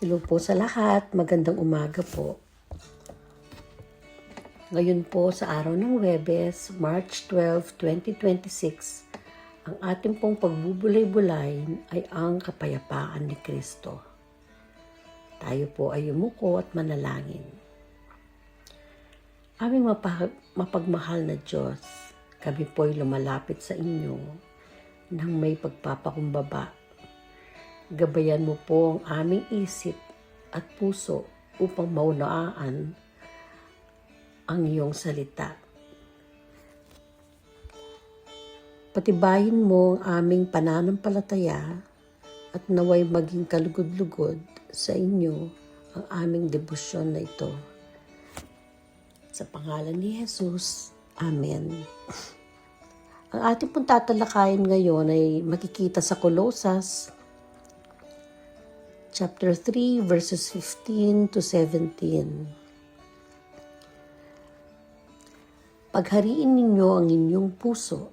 Hello po sa lahat, magandang umaga po. Ngayon po sa araw ng Huwebes, March 12, 2026, ang ating pong pagbubulay-bulay ay ang kapayapaan ni Kristo. Tayo po ay yumuko at manalangin. Aming mapagmahal na Diyos, kami po ay lumalapit sa inyo nang may pagpapakumbaba. Gabayan mo po ang aming isip at puso upang maunawaan ang iyong salita. Patibayin mo ang aming pananampalataya at naway maging kalugod-lugod sa inyo ang aming debosyon na ito. Sa pangalan ni Jesus, Amen. Ang ating pong tatalakayin ngayon ay makikita sa Colosas chapter 3 verses 15 to 17. Paghariin ninyo ang inyong puso,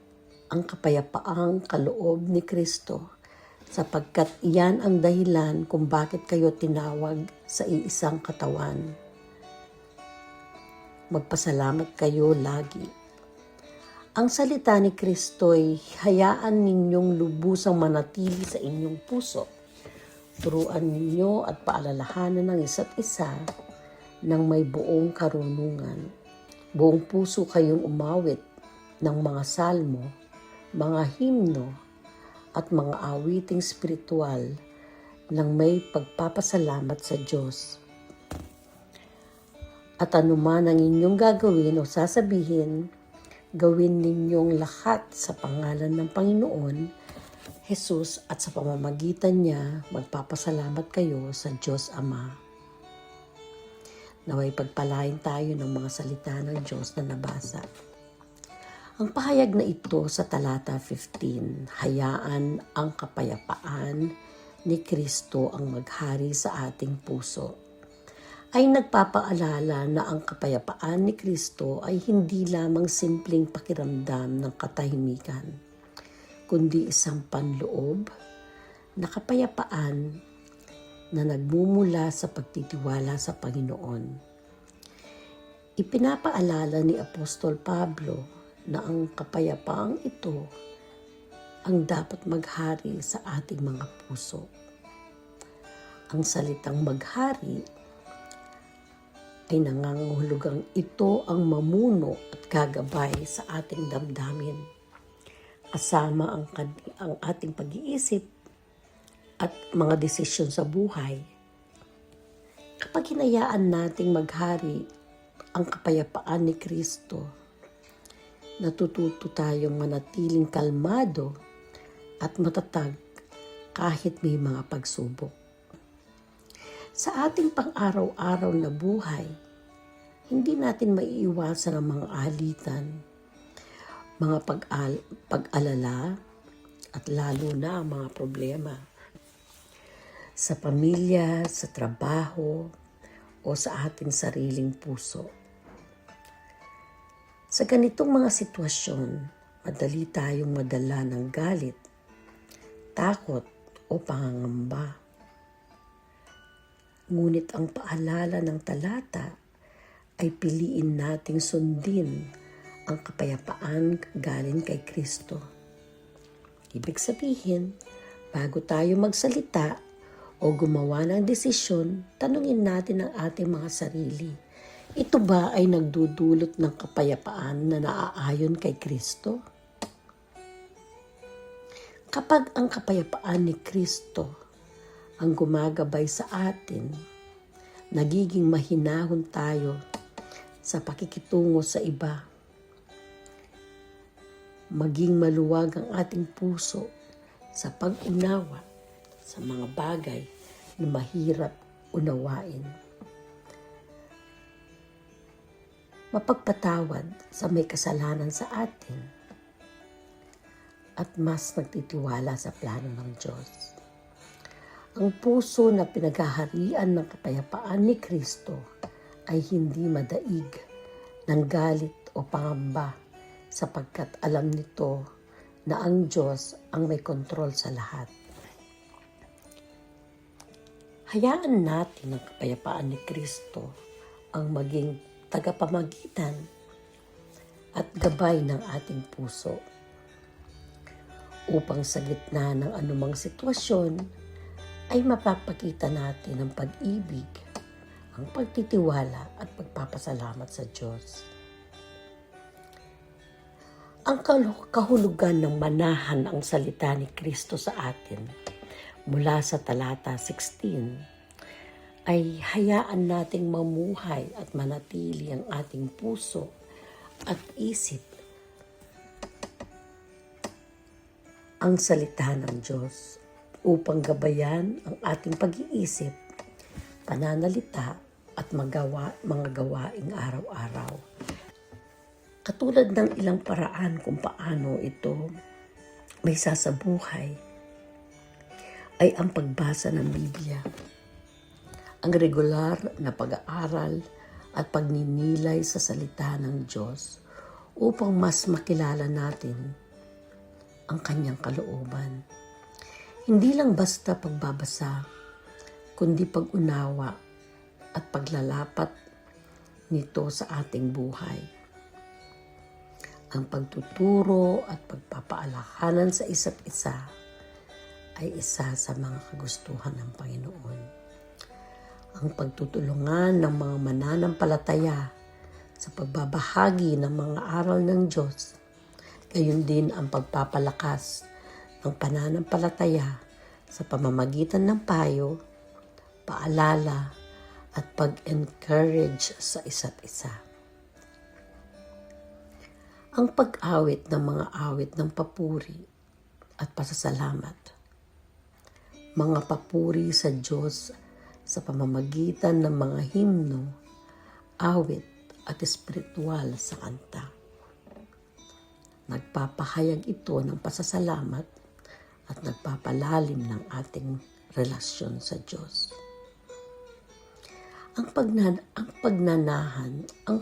ang kapayapaang kaloob ni Kristo, sapagkat iyan ang dahilan kung bakit kayo tinawag sa iisang katawan. Magpasalamat kayo lagi. Ang salita ni Kristo ay hayaan ninyong lubusang manatili sa inyong puso. Turuan ninyo at paalalahanan ng isa't isa ng may buong karunungan. Buong puso kayong umawit ng mga salmo, mga himno, at mga awiting spiritual ng may pagpapasalamat sa Diyos. At anuman ang inyong gagawin o sasabihin, gawin ninyong lahat sa pangalan ng Panginoon Jesus at sa pamamagitan niya magpapasalamat kayo sa Diyos Ama. Naway pagpalain tayo ng mga salita ng Diyos na nabasa. Ang pahayag na ito sa talata 15, hayaan ang kapayapaan ni Kristo ang maghari sa ating puso, ay nagpapaalala na ang kapayapaan ni Kristo ay hindi lamang simpleng pakiramdam ng katahimikan, kundi isang panloob na kapayapaan na nagmumula sa pagtitiwala sa Panginoon. Ipinapaalala ni Apostol Pablo na ang kapayapaang ito ang dapat maghari sa ating mga puso. Ang salitang maghari ay nangangahulugang ito ang mamuno at gagabay sa ating damdamin, kasama ang ating pag-iisip at mga desisyon sa buhay. Kapag hinayaan nating maghari ang kapayapaan ni Kristo, natututo tayong manatiling kalmado at matatag kahit may mga pagsubok. Sa ating pang-araw-araw na buhay, hindi natin maiiwasan ang mga alitan, mga pag-alala at lalo na ang mga problema sa pamilya, sa trabaho o sa ating sariling puso. Sa ganitong mga sitwasyon, madali tayong madala ng galit, takot o pangangamba. Ngunit ang paalala ng talata ay piliin nating sundin ang kapayapaan galing kay Kristo. Ibig sabihin, bago tayo magsalita o gumawa ng desisyon, tanungin natin ang ating mga sarili. Ito ba ay nagdudulot ng kapayapaan na naaayon kay Kristo? Kapag ang kapayapaan ni Kristo ang gumagabay sa atin, nagiging mahinahon tayo sa pakikitungo sa iba. Maging maluwag ang ating puso sa pag-unawa sa mga bagay na mahirap unawain. Mapagpatawad sa may kasalanan sa atin at mas nagtitiwala sa plano ng Diyos. Ang puso na pinaghaharian ng kapayapaan ni Kristo ay hindi madaig ng galit o pangamba, sapagkat alam nito na ang Diyos ang may kontrol sa lahat. Hayaan natin ang kapayapaan ni Kristo ang maging tagapamagitan at gabay ng ating puso upang sa gitna ng anumang sitwasyon ay mapapakita natin ang pag-ibig, ang pagtitiwala at pagpapasalamat sa Diyos. Ang kahulugan ng manahan ang salita ni Kristo sa atin mula sa talata 16 ay hayaan nating mamuhay at manatili ang ating puso at isip ang salita ng Diyos upang gabayan ang ating pag-iisip, pananalita at mga gawaing araw-araw. Katulad ng ilang paraan kung paano ito may sasabuhay ay ang pagbasa ng Biblia, ang regular na pag-aaral at pagninilay sa salita ng Diyos upang mas makilala natin ang kanyang kalooban. Hindi lang basta pagbabasa, kundi pag-unawa at paglalapat nito sa ating buhay. Ang pagtuturo at pagpapaalalahanan sa isa't isa ay isa sa mga kagustuhan ng Panginoon. Ang pagtutulungan ng mga mananampalataya sa pagbabahagi ng mga aral ng Diyos, gayon din ang pagpapalakas ng pananampalataya sa pamamagitan ng payo, paalala at pag-encourage sa isa't isa. Ang pag-awit ng mga awit ng papuri at pasasalamat. Mga papuri sa Diyos sa pamamagitan ng mga himno, awit at espiritual sa kanta. Nagpapahayag ito ng pasasalamat at nagpapalalim ng ating relasyon sa Diyos. Ang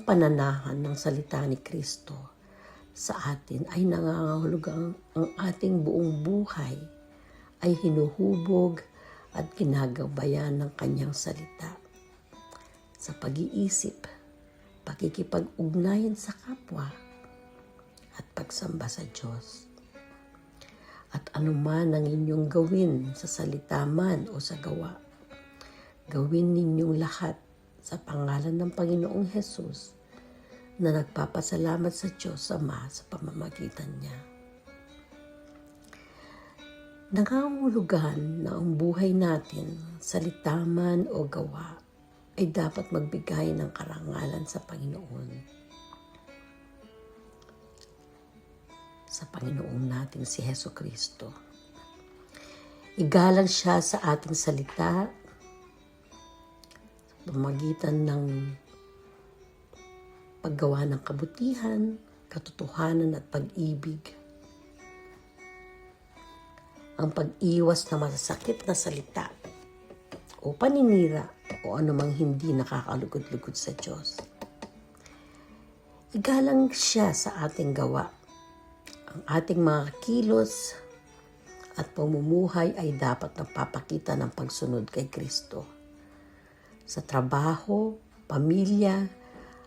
pananahan ng salita ni Kristo sa atin ay nangangahulugang ang ating buong buhay ay hinuhubog at ginagabayan ng kanyang salita sa pag-iisip, pakikipag-ugnayan sa kapwa, at pagsamba sa Diyos. At anuman ang inyong gawin sa salita man o sa gawa, gawin ninyong lahat sa pangalan ng Panginoong Hesus na nagpapasalamat sa Diyos Ama sa pamamagitan niya. Nangangahulugan na ang buhay natin, salita man o gawa, ay dapat magbigay ng karangalan sa Panginoon. Sa Panginoon natin si Jesucristo. Igalang siya sa ating salita, sa pamamagitan ng paggawa ng kabutihan, katotohanan at pag-ibig. Ang pag-iwas na masasakit na salita o paninira o anumang hindi nakakalugod-lugod sa Diyos. Igalang siya sa ating gawa. Ang ating mga kilos at pamumuhay ay dapat nagpapakita ng pagsunod kay Kristo. Sa trabaho, pamilya,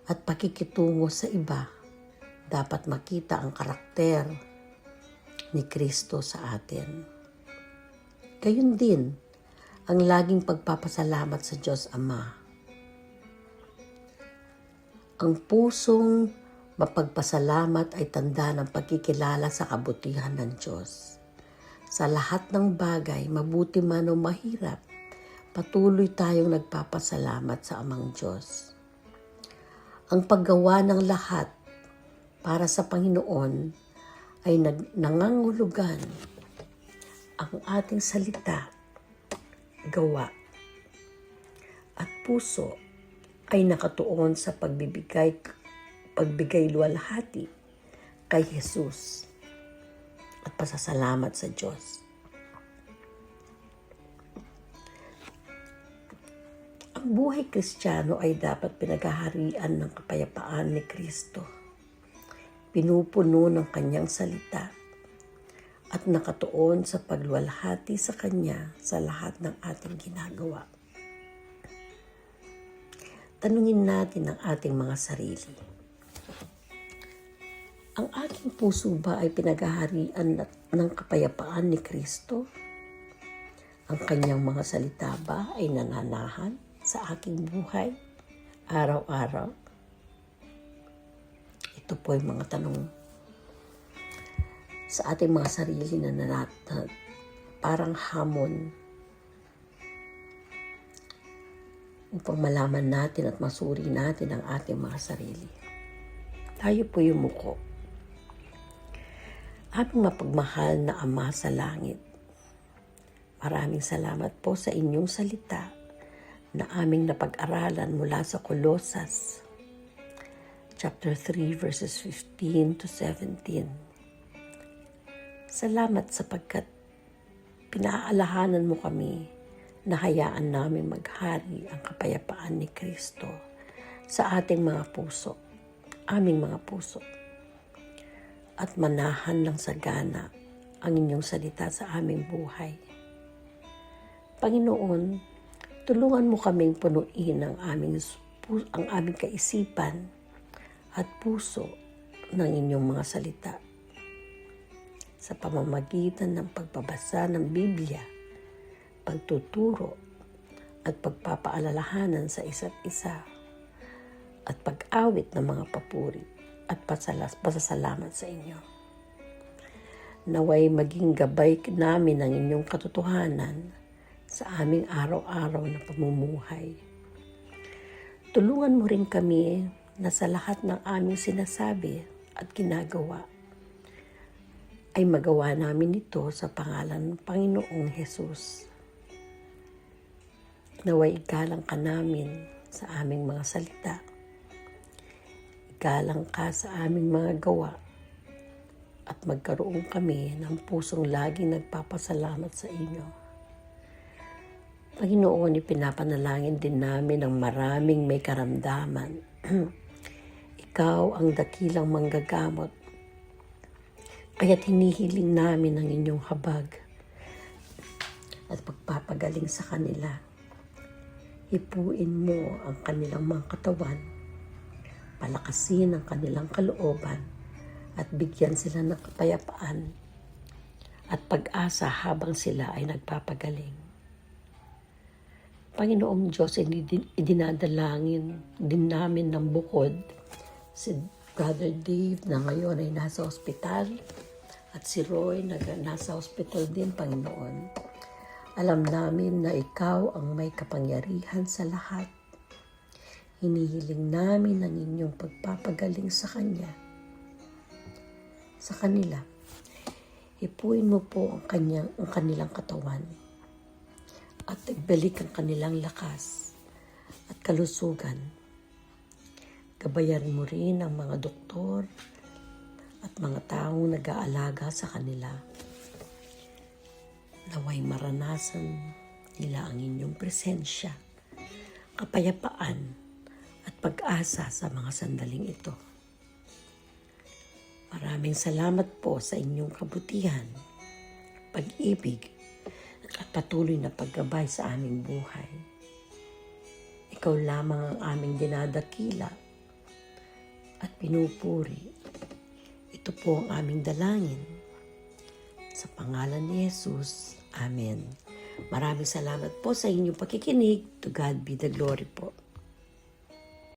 at pakikitungo sa iba, dapat makita ang karakter ni Kristo sa atin. Gayon din ang laging pagpapasalamat sa Diyos Ama. Ang pusong mapagpasalamat ay tanda ng pagkikilala sa kabutihan ng Diyos. Sa lahat ng bagay, mabuti man o mahirap, patuloy tayong nagpapasalamat sa Amang Diyos. Ang paggawa ng lahat para sa Panginoon ay nangangahulugan ang ating salita, gawa, at puso ay nakatuon sa pagbigay luwalhati kay Jesus at pasasalamat sa Diyos. Ang buhay Kristiyano ay dapat pinaghaharian ng kapayapaan ni Kristo, pinupuno ng kanyang salita, at nakatuon sa pagluwalhati sa kanya sa lahat ng ating ginagawa. tanungin natin ang ating mga sarili. Ang aking puso ba ay pinaghaharian ng kapayapaan ni Kristo? Ang kanyang mga salita ba ay nananahan sa aking buhay araw-araw? Ito po ay mga tanong sa ating mga sarili na parang hamon upang malaman natin at masuri natin ang ating mga sarili. Tayo po yumuko. Aming mapagmahal na Ama sa langit, maraming salamat po sa inyong salita na aming napag-aralan mula sa Colosas, chapter 3, verses 15 to 17. Salamat sapagkat pinaalahanan mo kami na hayaan namin maghari ang kapayapaan ni Kristo sa ating mga puso, aming mga puso, at manahan ng sagana ang inyong salita sa aming buhay. Panginoon, tulungan mo kaming punuin ang aming kaisipan at puso ng inyong mga salita sa pamamagitan ng pagbabasa ng Biblia, pagtuturo at pagpapaalalahanan sa isa't isa at pag-awit ng mga papuri at pasasalamat sa inyo. Naway maging gabay namin ang inyong katotohanan sa aming araw-araw na pamumuhay. Tulungan mo rin kami na sa lahat ng aming sinasabi at ginagawa ay magawa namin ito sa pangalan ng Panginoong Hesus. Naway igalang ka namin sa aming mga salita. Igalang ka sa aming mga gawa at magkaroon kami ng pusong laging nagpapasalamat sa inyo. Panginoon, ipinapanalangin din namin ang maraming may karamdaman. Ikaw ang dakilang manggagamot, kaya't hinihiling namin ang inyong habag at pagpapagaling sa kanila. Hipuin mo ang kanilang mga katawan, palakasin ang kanilang kalooban, at bigyan sila ng kapayapaan at pag-asa habang sila ay nagpapagaling. Panginoong Diyos, idinadalangin din namin ng bukod si Brother Dave na ngayon ay nasa ospital at si Roy na nasa ospital din, Panginoon. Alam namin na ikaw ang may kapangyarihan sa lahat. Hinihiling namin ang inyong pagpapagaling sa kanila. Hipuin mo po ang kanilang katawan at ibalik ang kanilang lakas at kalusugan. Gabayan mo rin ang mga doktor at mga taong nag-aalaga sa kanila. Naway maranasan nila ang inyong presensya, kapayapaan at pag-asa sa mga sandaling ito. Maraming salamat po sa inyong kabutihan, pag-ibig at patuloy na paggabay sa aming buhay. Ikaw lamang ang aming dinadakila at pinupuri. Ito po ang aming dalangin. Sa pangalan ni Jesus, Amen. Maraming salamat po sa inyong pakikinig. To God be the glory po.